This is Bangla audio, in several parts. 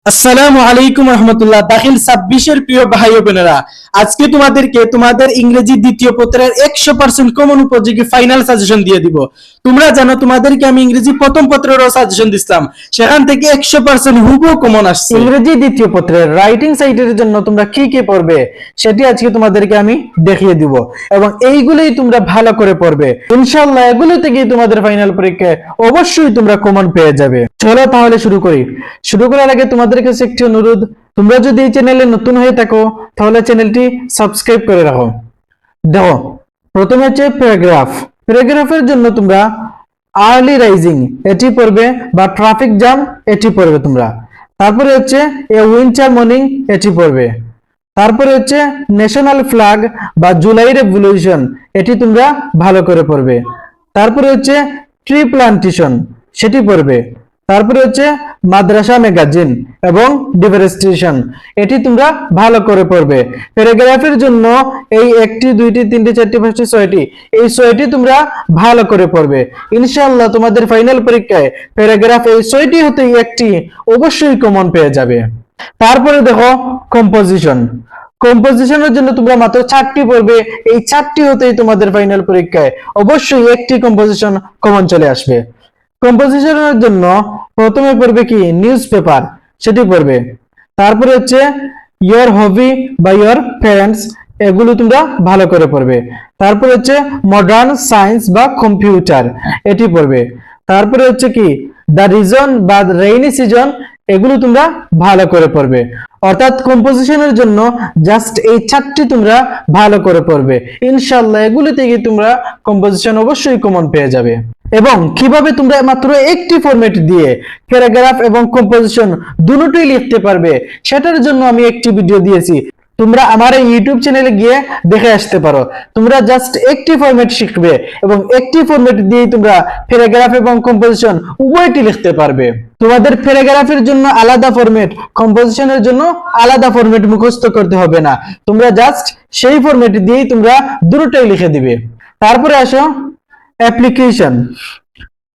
আসসালামু আলাইকুম রহমতুল্লাহ। দাখিল 26-এর প্রিয় ভাই ও বোনেরা, আজকে তোমাদেরকে তোমাদের ইংরেজি দ্বিতীয় পত্রের 100% কমন উপযোগী ফাইনাল সাজেশন দিয়ে দিব। তোমরা জানো তোমাদেরকে আমি ইংরেজি প্রথম পত্রেরও সাজেশন দিছিলাম, সেখান থেকে 100% হুবহু কমন আসছে। ইংরেজি দ্বিতীয় পত্রের রাইটিং সাইটের জন্য তোমরা কি কি পড়বে সেটি আজকে তোমাদেরকে আমি দেখিয়ে দিব, এবং এইগুলোই তোমরা ভালো করে পড়বে ইনশাআল্লাহ। এগুলো থেকেই তোমাদের ফাইনাল পরীক্ষায় অবশ্যই তোমরা কমন পেয়ে যাবে। চলো তাহলে শুরু করি। শুরু করার আগে তোমাদের কাছে একটি অনুরোধ, তোমরা যদি এই চ্যানেলে নতুন হয়ে থাকো তাহলে চ্যানেলটি সাবস্ক্রাইব করে রাখো। দেখো, প্রথমে হচ্ছে প্যারাগ্রাফ। প্যারাগ্রাফের জন্য তোমরা আর্লি রাইজিং এটি পড়বে, বা ট্রাফিক জ্যাম এটি পড়বে তোমরা। তারপরে হচ্ছে এ উইন্টার মর্নিং এটি পড়বে। তারপরে হচ্ছে ন্যাশনাল ফ্ল্যাগ বা জুলাই রেভলিউশন এটি তোমরা ভালো করে পড়বে। তারপরে হচ্ছে ট্রি প্লান্টেশন সেটি পড়বে। তারপরে হচ্ছে মাদ্রাসা ম্যাগাজিন এবং ডিফরেস্টেশন এটি তোমরা ভালো করে পড়বে। প্যারাগ্রাফের জন্য এই একটি, দুইটি, তিনটি, চারটি, পাঁচটি, ছয়টি, এই ছয়টি তোমরা ভালো করে পড়বে ইনশাআল্লাহ। তোমাদের ফাইনাল পরীক্ষায় প্যারাগ্রাফ এই ছয়টি হতে একটি অবশ্যই কমন পেয়ে যাবে। তারপরে দেখো কম্পোজিশন। কম্পোজিশনের জন্য তোমরা মাত্র 4টি পড়বে। এই 4টি হতেই তোমাদের ফাইনাল পরীক্ষায় অবশ্যই একটি কম্পোজিশন কমন চলে আসবে। কম্পোজিশনের জন্য প্রথমে পড়বে কি নিউজ পেপার সেটি পড়বে। তারপরে হচ্ছে ইয়োর হবি বা ইয়োর প্যারেন্টস এগুলো তোমরা ভালো করে পড়বে। তারপরে হচ্ছে মডার্ন সায়েন্স বা কম্পিউটার এটি পড়বে। তারপরে হচ্ছে কি দ্য রিজন বা রেইনি সিজন এগুলো তোমরা ভালো করে পড়বে। অর্থাৎ কম্পোজিশনের জন্য জাস্ট এই 4টি তোমরা ভালো করে পড়বে ইনশাআল্লাহ। এগুলো থেকে তোমরা কম্পোজিশন অবশ্যই কমন পেয়ে যাবে। এবং কিভাবে তোমরা মাত্র একটি ফরম্যাট দিয়ে প্যারাগ্রাফ এবং কম্পোজিশন দুটোই লিখতে পারবে সেটার জন্য আমি একটি ভিডিও দিয়েছি, তোমরা আমার এই ইউটিউব চ্যানেলে গিয়ে দেখে আসতে পারো। তোমরা জাস্ট একটি ফরম্যাট শিখবে এবং একটি ফরম্যাট দিয়ে তোমরা প্যারাগ্রাফ এবং কম্পোজিশন উভয়টি লিখতে পারবে। তোমাদের প্যারাগ্রাফের জন্য আলাদা ফরম্যাট, কম্পোজিশনের জন্য আলাদা ফরম্যাট মুখস্থ করতে হবে না। তোমরা জাস্ট সেই ফরম্যাট দিয়েই তোমরা দুটোই লিখে দিবে। তারপরে আসো অ্যাপ্লিকেশন।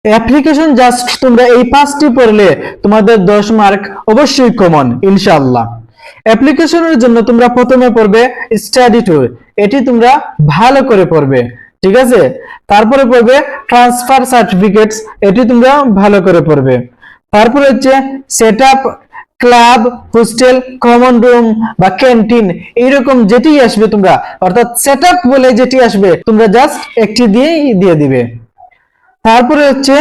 অ্যাপ্লিকেশন জাস্ট তোমরা এই 5টি পড়লে তোমাদের 10 মার্ক অবশ্যই কমন ইনশাআল্লাহ। অ্যাপ্লিকেশনের জন্য তোমরা প্রথমে পড়বে স্টাডি ট্যুর, এটি তোমরা ভালো করে পড়বে, ঠিক আছে। তারপরে পড়বে ট্রান্সফার সার্টিফিকেটস, এটি তোমরা ভালো করে পড়বে। তারপরে হচ্ছে setup, club, hostel, common room বা ক্যান্টিন এইরকম যেটি আসবে তোমরা, অর্থাৎ সেটআপ বলে যেটি আসবে তোমরা জাস্ট একটি দিয়ে দিবে। তারপরে হচ্ছে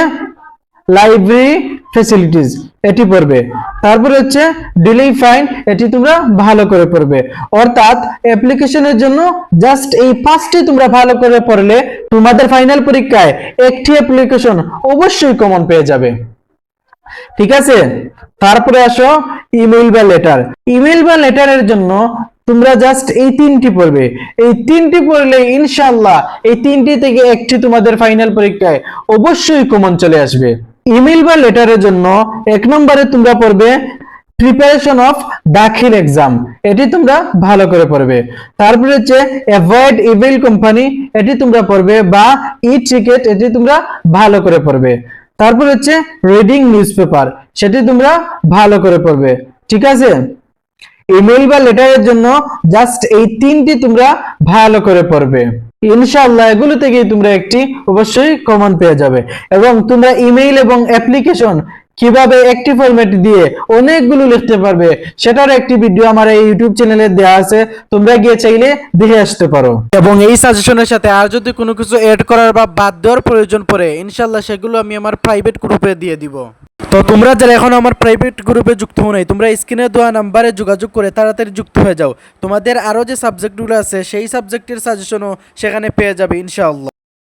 লাইব্রেরি ফ্যাসিলিটিস এটি পড়বে। তারপরে হচ্ছে ডিলিং ফাইন এটি তোমরা ভালো করে পড়বে। অর্থাৎ অ্যাপ্লিকেশনের জন্য জাস্ট এই 5টি তোমরা ভালো করে পড়লে তোমাদের ফাইনাল পরীক্ষায় একটি অ্যাপ্লিকেশন অবশ্যই কমন পেয়ে যাবে, ঠিক আছে। তারপরে আসো ইমেইল বা লেটার। ইমেইল বা লেটারের জন্য তোমরা জাস্ট এই 3টি পড়বে। এই 3টি পড়লে ইনশাআল্লাহ এই 3টি থেকে একটি তোমাদের ফাইনাল পরীক্ষায় অবশ্যই কমন চলে আসবে। ইমেইল বা লেটারের জন্য 1 নম্বরে তোমরা পড়বে প্রিপারেশন অফ দাখিল এক্সাম, এটি তোমরা ভালো করে পড়বে। তারপরে হচ্ছে অ্যাভয়েড ইভিল কোম্পানি এটি তোমরা পড়বে, বা ই টিকেট এটি তোমরা ভালো করে পড়বে। তারপর হচ্ছে রিডিং নিউজপেপার সেটি তোমরা ভালো করে পড়বে, ঠিক আছে। ইমেইল বা লেটারের জন্য জাস্ট এই 3টি তোমরা ভালো করে পড়বে ইনশাআল্লাহ। এগুলো থেকেই তোমরা একটি অবশ্যই কমন পেয়ে যাবে। এবং তোমরা ইমেইল এবং অ্যাপ্লিকেশন কিভাবে একটি ফরম্যাট দিয়ে অনেকগুলো লিখতে পারবে সেটার একটি ভিডিও আমার এই ইউটিউব চ্যানেলে দেওয়া আছে, তোমরা গিয়ে চাইলে দেখে আসতে পারো। এবং এই সাজেশনের সাথে আর যদি কোনো কিছু এড করার বা বাদ দেওয়ার প্রয়োজন পড়ে ইনশাআল্লাহ সেগুলো আমি আমার প্রাইভেট গ্রুপে দিয়ে দিব। তো তোমরা যারা এখন আমার প্রাইভেট গ্রুপে যুক্ত হও নাই, তোমরা স্ক্রিনে দেওয়া নাম্বারে যোগাযোগ করে তাড়াতাড়ি যুক্ত হয়ে যাও। তোমাদের আরও যে সাবজেক্টগুলো আছে সেই সাবজেক্টের সাজেশনও সেখানে পেয়ে যাবে ইনশাআল্লাহ।